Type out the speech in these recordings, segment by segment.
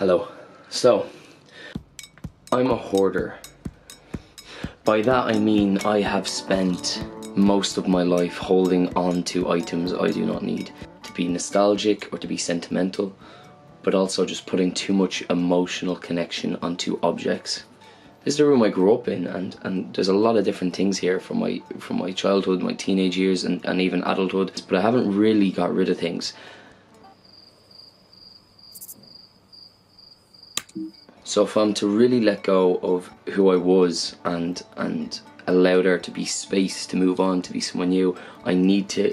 Hello. So, I'm a hoarder. By that I mean I have spent most of my life holding on to items I do not need. To be nostalgic or to be sentimental, but also just putting too much emotional connection onto objects. This is the room I grew up in, and there's a lot of different things here from my childhood, my teenage years, and even adulthood, but I haven't really got rid of things. So if I'm to really let go of who I was and allow there to be space to move on, to be someone new, I need to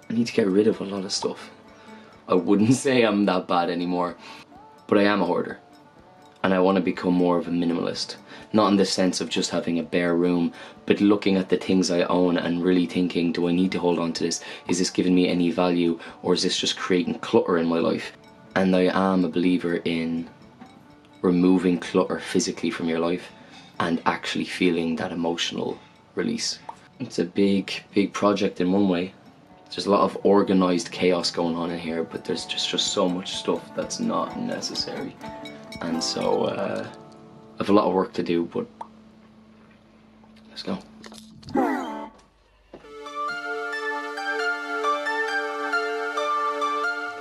get rid of a lot of stuff. I wouldn't say I'm that bad anymore, but I am a hoarder. And I want to become more of a minimalist. Not in the sense of just having a bare room, but looking at the things I own and really thinking, do I need to hold on to this? Is this giving me any value, or is this just creating clutter in my life? And I am a believer in removing clutter physically from your life and actually feeling that emotional release. It's a big project in one way. There's a lot of organized chaos going on in here, but there's just so much stuff that's not necessary. And so I have a lot of work to do, but let's go.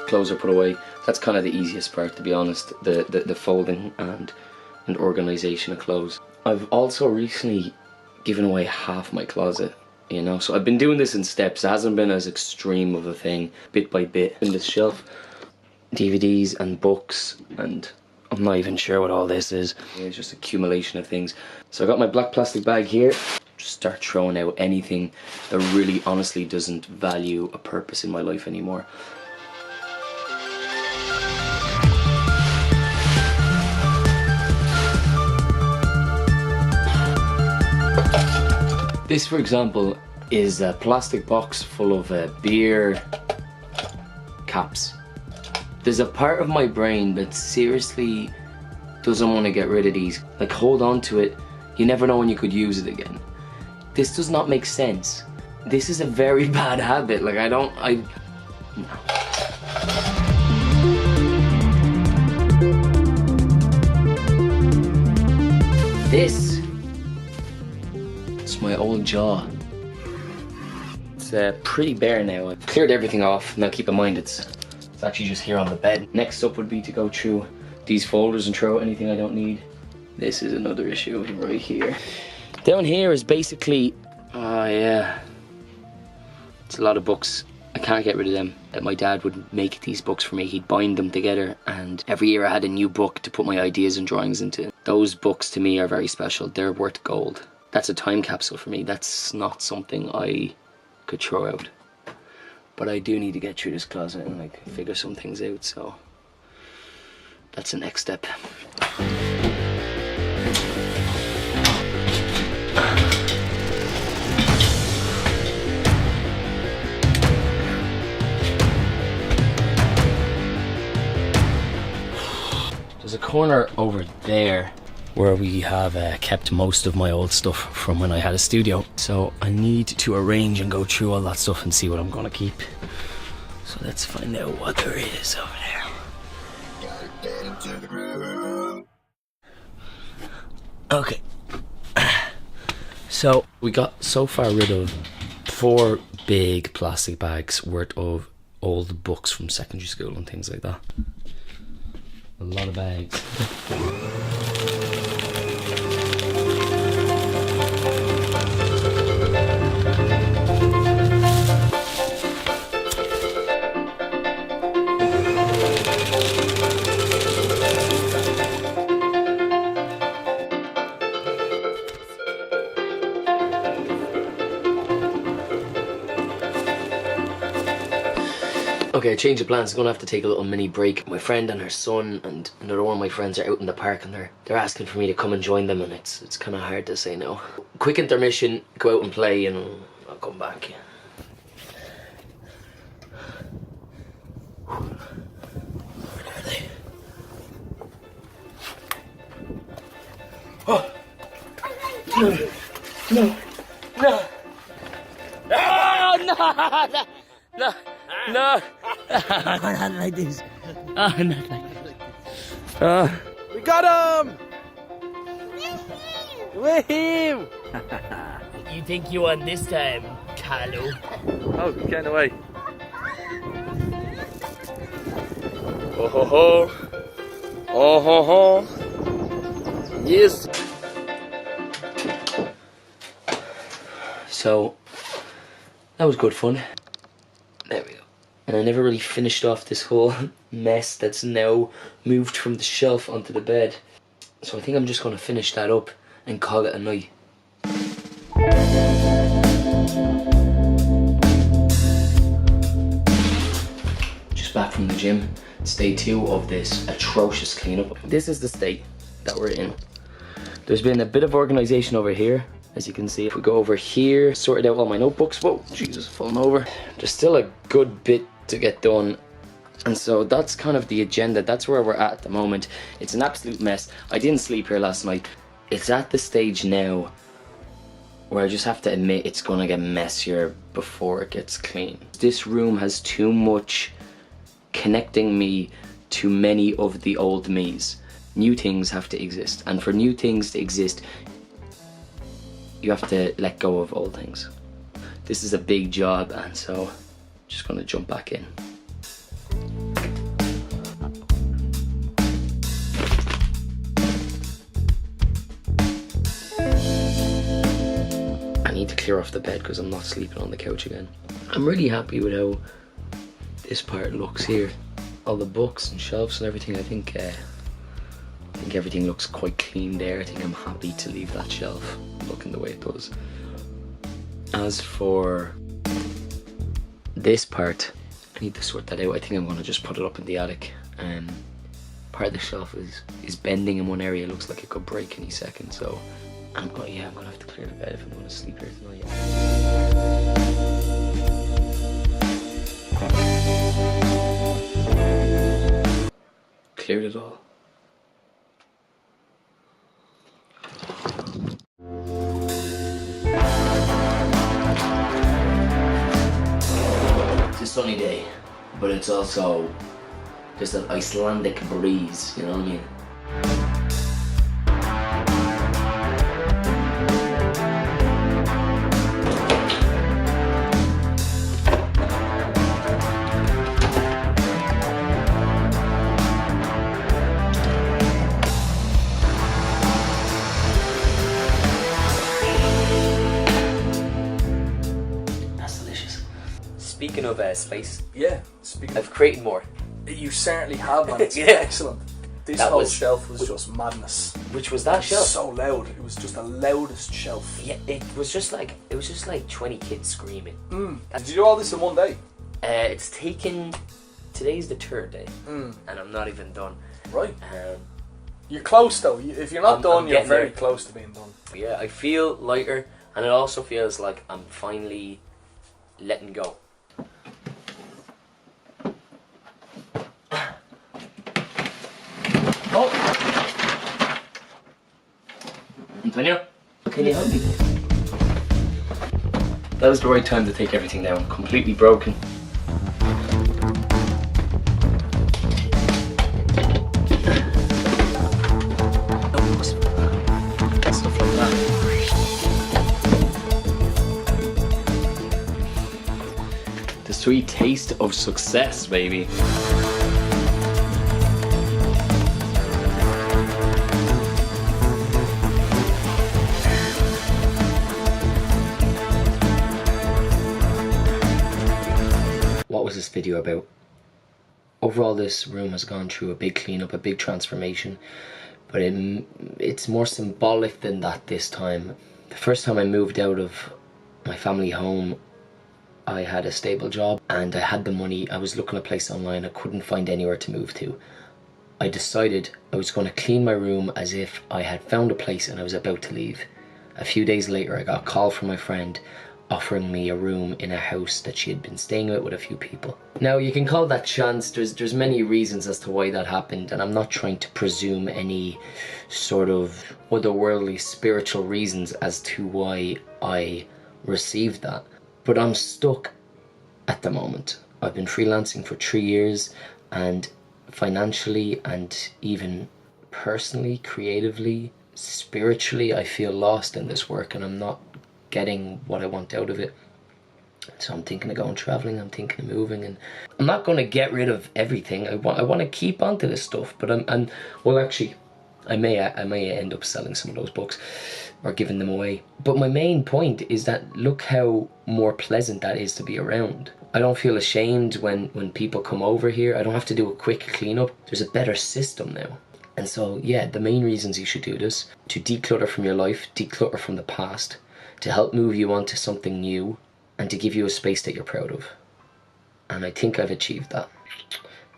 Clothes are put away. That's kind of the easiest part, to be honest, the folding and organization of clothes. I've also recently given away half my closet, you know, so I've been doing this in steps. It hasn't been as extreme of a thing, bit by bit. In this shelf, DVDs and books, and I'm not even sure what all this is. It's just accumulation of things. So I got my black plastic bag here. Just start throwing out anything that really honestly doesn't value a purpose in my life anymore. This, for example, is a plastic box full of beer caps. There's a part of my brain that seriously doesn't want to get rid of these. Like, hold on to it. You never know when you could use it again. This does not make sense. This is a very bad habit. Like, no. This is my old jaw. It's pretty bare now. I've cleared everything off. Now keep in mind it's actually just here on the bed. Next up would be to go through these folders and throw out anything I don't need. This is another issue right here. Down here is basically, it's a lot of books. I can't get rid of them. My dad would make these books for me. He'd bind them together, and every year I had a new book to put my ideas and drawings into. Those books to me are very special. They're worth gold. That's a time capsule for me. That's not something I could throw out. But I do need to get through this closet and like figure some things out, so that's the next step. There's a corner over there where we have kept most of my old stuff from when I had a studio. So I need to arrange and go through all that stuff and see what I'm gonna keep. So let's find out what there is over there. Okay. So we got so far rid of 4 big plastic bags worth of old books from secondary school and things like that. A lot of bags. Okay, change of plans. I'm gonna have to take a little mini break. My friend and her son and another one of my friends are out in the park, and they're asking for me to come and join them, and it's kind of hard to say no. Quick intermission, go out and play, and I'll come back. Where are they? Oh! No! Oh, no! No! No! Not like this. Oh, not like this. We got him! Woohoo! You think you won this time, Carlo? Oh, he's getting away. Oh ho ho. Oh ho ho. Yes. So, that was good fun. There we go. And I never really finished off this whole mess that's now moved from the shelf onto the bed. So I think I'm just going to finish that up and call it a night. Just back from the gym. It's day 2 of this atrocious cleanup. This is the state that we're in. There's been a bit of organization over here. As you can see, if we go over here, sorted out all my notebooks. Whoa, Jesus, falling over. There's still a good bit to get done. And so that's kind of the agenda. That's where we're at the moment. It's an absolute mess. I didn't sleep here last night. It's at the stage now where I just have to admit it's gonna get messier before it gets clean. This room has too much connecting me to many of the old me's. New things have to exist. And for new things to exist, you have to let go of old things. This is a big job, and so I'm just gonna jump back in. I need to clear off the bed because I'm not sleeping on the couch again. I'm really happy with how this part looks here. All the books and shelves and everything. I think everything looks quite clean there. I think I'm happy to leave that shelf looking the way it does. As for this part, I need to sort that out. I think I'm going to just put it up in the attic. Part of the shelf is bending in one area. It looks like it could break any second. So I'm gonna have to clear the bed if I'm going to sleep here tonight. Cleared it all. It's a sunny day, but it's also just an Icelandic breeze, you know what I mean? Speaking of space, Yeah, I've created more. you certainly have, man. It's Yeah. excellent. This That whole was- shelf was just madness. Which was that shelf? So loud. It was just the loudest shelf. Yeah, it was just like 20 kids screaming. Did you do all this in one day? It's taken. Today's the 3rd day, and I'm not even done. Right. You're close though. If you're not done, I'm you're getting very there. close to being done. Yeah, I feel lighter, and it also feels like I'm finally letting go. Oh, Antonio, can you help me? That was the right time to take everything down. Completely broken. Stuff like that. The sweet taste of success, baby. What was this video about? Overall, this room has gone through a big cleanup, a big transformation, but it's more symbolic than that this time. The first time I moved out of my family home, I had a stable job and I had the money. I was looking at a place online. I couldn't find anywhere to move to. I decided I was going to clean my room as if I had found a place and I was about to leave. A few days later, I got a call from my friend offering me a room in a house that she had been staying with a few people. Now, you can call that chance. There's many reasons as to why that happened, and I'm not trying to presume any sort of otherworldly spiritual reasons as to why I received that. But I'm stuck at the moment. I've been freelancing for 3 years, and financially and even personally, creatively, spiritually, I feel lost in this work and I'm not getting what I want out of it. So I'm thinking of going traveling, I'm thinking of moving, and I'm not going to get rid of everything. I want to keep on to this stuff, but well, actually, I may end up selling some of those books or giving them away. But my main point is that look how more pleasant that is to be around. I don't feel ashamed when people come over here. I don't have to do a quick cleanup. There's a better system now. And so, yeah, the main reasons you should do this: to declutter from your life, declutter from the past, to help move you on to something new, and to give you a space that you're proud of. And I think I've achieved that.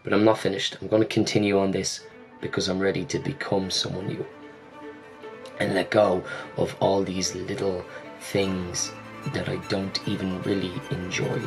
But I'm not finished. I'm going to continue on this because I'm ready to become someone new and let go of all these little things that I don't even really enjoy.